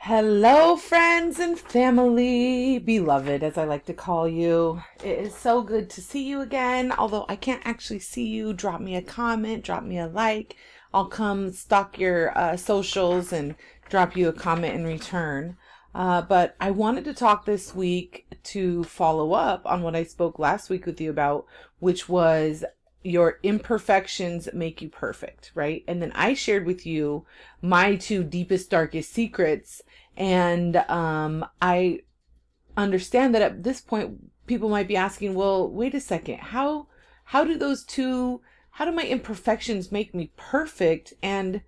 Hello, friends and family, beloved, as I like to call you. It is so good to see you again. Although I can't actually see you, drop me a comment, drop me a like. I'll come stalk your socials and drop you a comment in return. But I wanted to talk this week to follow up on what I spoke last week with you about, which was your imperfections make you perfect, right? And then I shared with you my two deepest, darkest secrets. And I understand that at this point, people might be asking, well, wait a second, how do those two, how do my imperfections make me perfect? And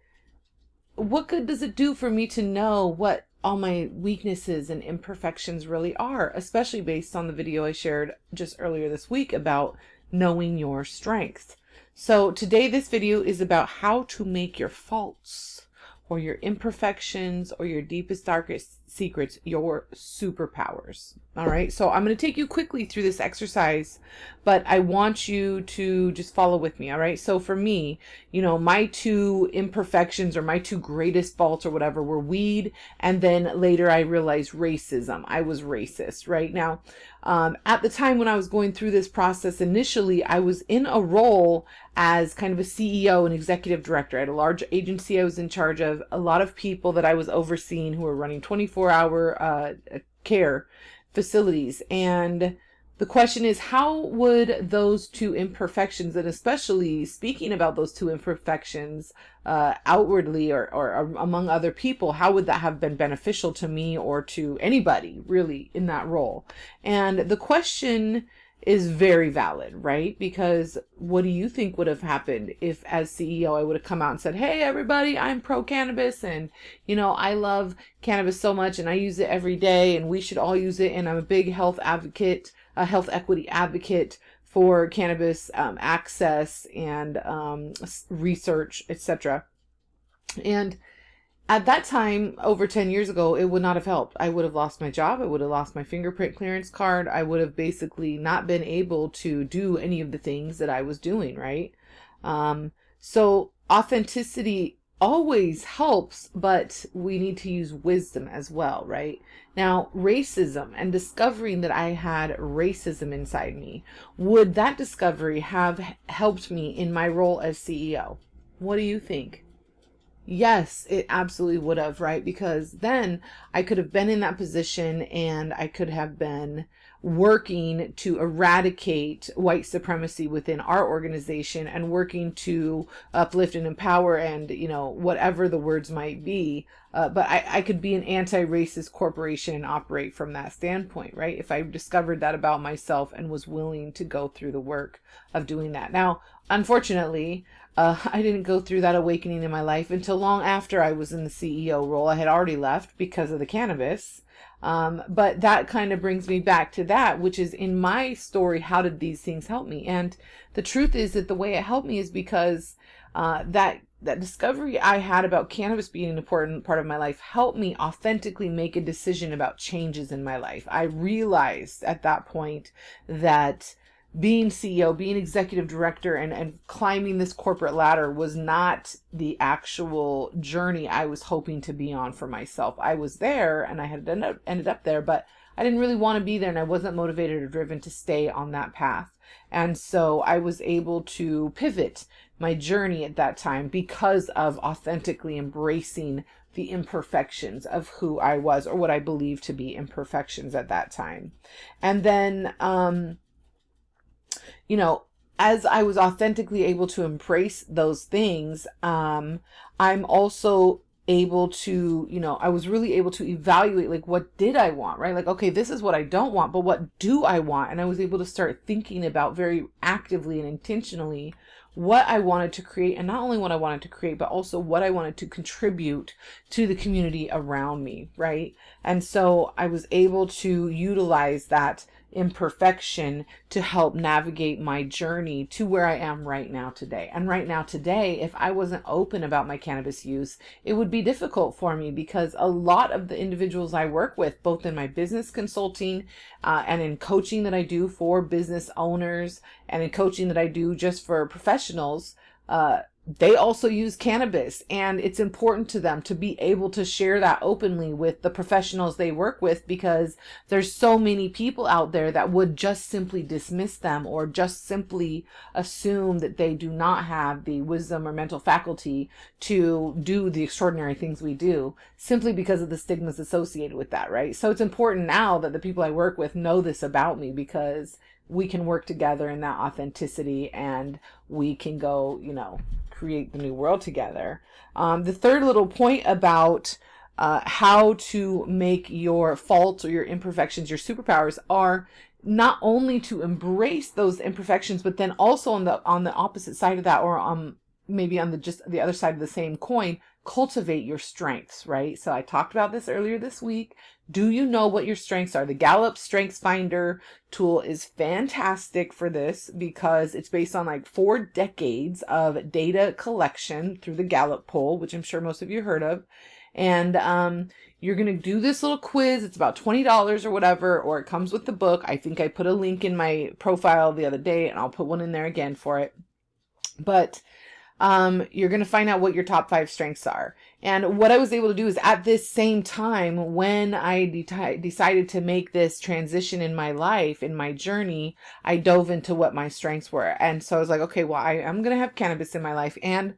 what good does it do for me to know what all my weaknesses and imperfections really are, especially based on the video I shared just earlier this week about knowing your strengths. So today this video is about how to make your faults or your imperfections or your deepest, darkest secrets your superpowers. All right. So I'm going to take you quickly through this exercise, but I want you to just follow with me. All right. So for me, my two imperfections or my two greatest faults or whatever were weed. And then later I realized racism. I was racist right now. At the time when I was going through this process, initially I was in a role as kind of a CEO and executive director. I had a large agency I was in charge of, a lot of people that I was overseeing who were running 24-hour care facilities. And the question is, how would those two imperfections, and especially speaking about those two imperfections outwardly or among other people, how would that have been beneficial to me or to anybody really in that role? And the question is very valid, right? Because what do you think would have happened if as CEO I would have come out and said, hey, everybody, I'm pro cannabis and, I love cannabis so much and I use it every day and we should all use it. And I'm a big health advocate, a health equity advocate for cannabis access and research, etc. And at that time, over 10 years ago, it would not have helped. I would have lost my job. I would have lost my fingerprint clearance card. I would have basically not been able to do any of the things that I was doing, right? So authenticity always helps, but we need to use wisdom as well, right? Now, racism and discovering that I had racism inside me, would that discovery have helped me in my role as CEO? What do you think? Yes, it absolutely would have, right? Because then I could have been in that position and I could have been working to eradicate white supremacy within our organization and working to uplift and empower and, whatever the words might be. But I could be an anti-racist corporation and operate from that standpoint, right? If I discovered that about myself and was willing to go through the work of doing that. Now, unfortunately, I didn't go through that awakening in my life until long after I was in the CEO role. I had already left because of the cannabis. But that kind of brings me back to that, which is in my story, how did these things help me? And the truth is that the way it helped me is because that discovery I had about cannabis being an important part of my life helped me authentically make a decision about changes in my life. I realized at that point that being CEO, being executive director, and climbing this corporate ladder was not the actual journey I was hoping to be on for myself. I was there and I had ended up there, but I didn't really want to be there and I wasn't motivated or driven to stay on that path. And so I was able to pivot my journey at that time because of authentically embracing the imperfections of who I was, or what I believed to be imperfections at that time. And then, as I was authentically able to embrace those things, I'm also able to, I was really able to evaluate, like, what did I want, right? Like, okay, this is what I don't want, but what do I want? And I was able to start thinking about very actively and intentionally what I wanted to create, and not only what I wanted to create, but also what I wanted to contribute to the community around me, right? And so I was able to utilize that imperfection to help navigate my journey to where I am right now today. And right now today, if I wasn't open about my cannabis use, it would be difficult for me because a lot of the individuals I work with, both in my business consulting and in coaching that I do for business owners and in coaching that I do just for professionals, they also use cannabis, and it's important to them to be able to share that openly with the professionals they work with, because there's so many people out there that would just simply dismiss them or just simply assume that they do not have the wisdom or mental faculty to do the extraordinary things we do, simply because of the stigmas associated with that, right? So it's important now that the people I work with know this about me, because we can work together in that authenticity, and we can go, create the new world together. The third little point about how to make your faults or your imperfections your superpowers are not only to embrace those imperfections, but then also on the opposite side of that, or maybe on the other side of the same coin, cultivate your strengths, right? So I talked about this earlier this week. Do you know what your strengths are? The Gallup Strengths Finder tool is fantastic for this, because it's based on like 4 decades of data collection through the Gallup poll, which I'm sure most of you heard of. And you're going to do this little quiz. It's about $20 or whatever, or it comes with the book. I think I put a link in my profile the other day, and I'll put one in there again for it. But you're going to find out what your top 5 strengths are. And what I was able to do is, at this same time, when I decided to make this transition in my life, in my journey, I dove into what my strengths were. And so I was like, okay, well, I'm going to have cannabis in my life, and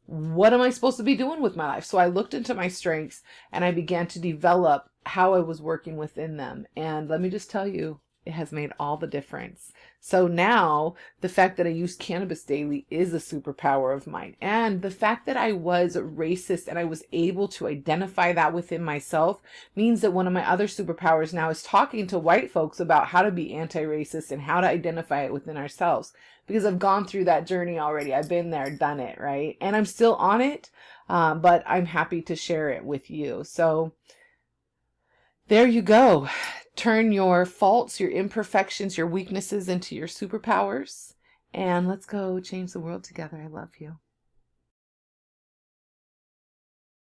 what am I supposed to be doing with my life? So I looked into my strengths, and I began to develop how I was working within them. And let me just tell you, it has made all the difference. So now the fact that I use cannabis daily is a superpower of mine. And the fact that I was racist and I was able to identify that within myself means that one of my other superpowers now is talking to white folks about how to be anti-racist and how to identify it within ourselves. Because I've gone through that journey already. I've been there, done it, right? And I'm still on it, but I'm happy to share it with you. So there you go. Turn your faults, your imperfections, your weaknesses into your superpowers. And let's go change the world together. I love you.